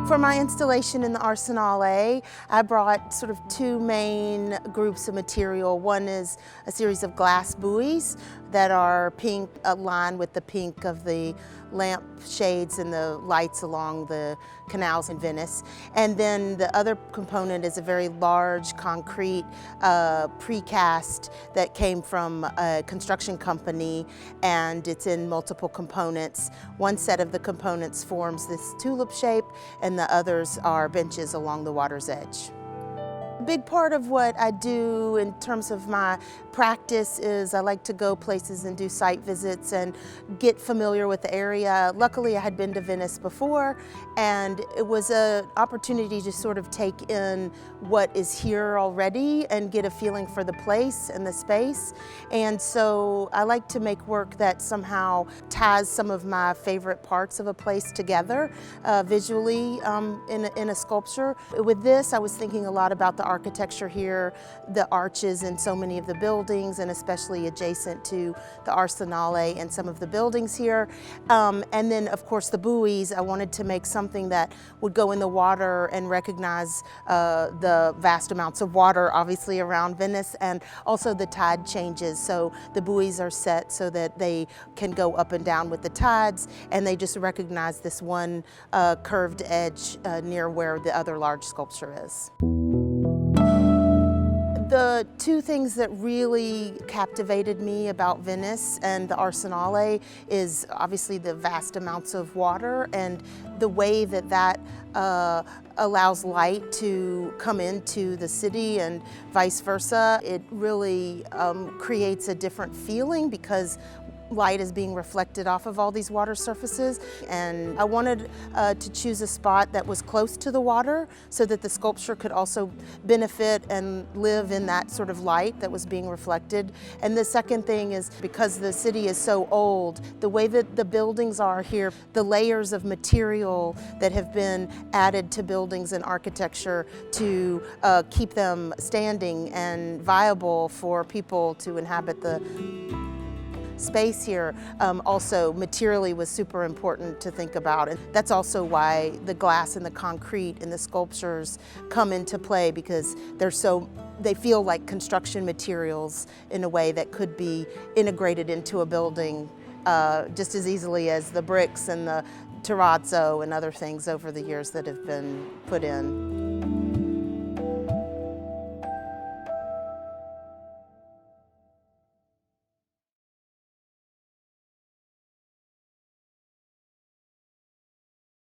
For my installation in the Arsenale, I brought sort of two main groups of material. One is a series of glass buoys that are pink, aligned with the pink of the lamp shades and the lights along the canals in Venice. And then the other component is a very large concrete precast that came from a construction company, and it's in multiple components. One set of the components forms this tulip shape, and the others are benches along the water's edge. A big part of what I do in terms of my practice is I like to go places and do site visits and get familiar with the area. Luckily, I had been to Venice before, and it was an opportunity to sort of take in what is here already and get a feeling for the place and the space. And so I like to make work that somehow ties some of my favorite parts of a place together visually in a sculpture. With this, I was thinking a lot about the architecture here, the arches in so many of the buildings, and especially adjacent to the Arsenale and some of the buildings here. And then, of course, the buoys. I wanted to make something that would go in the water and recognize the vast amounts of water, obviously, around Venice, and also the tide changes. So the buoys are set so that they can go up and down with the tides, and they just recognize this one curved edge near where the other large sculpture is. The two things that really captivated me about Venice and the Arsenale is obviously the vast amounts of water and the way that that allows light to come into the city and vice versa. It really creates a different feeling because light is being reflected off of all these water surfaces, and I wanted to choose a spot that was close to the water so that the sculpture could also benefit and live in that sort of light that was being reflected. And the second thing is, because the city is so old, the way that the buildings are here, the layers of material that have been added to buildings and architecture to keep them standing and viable for people to inhabit the space here, also materially was super important to think about. And that's also why the glass and the concrete and the sculptures come into play, because they feel like construction materials in a way that could be integrated into a building just as easily as the bricks and the terrazzo and other things over the years that have been put in.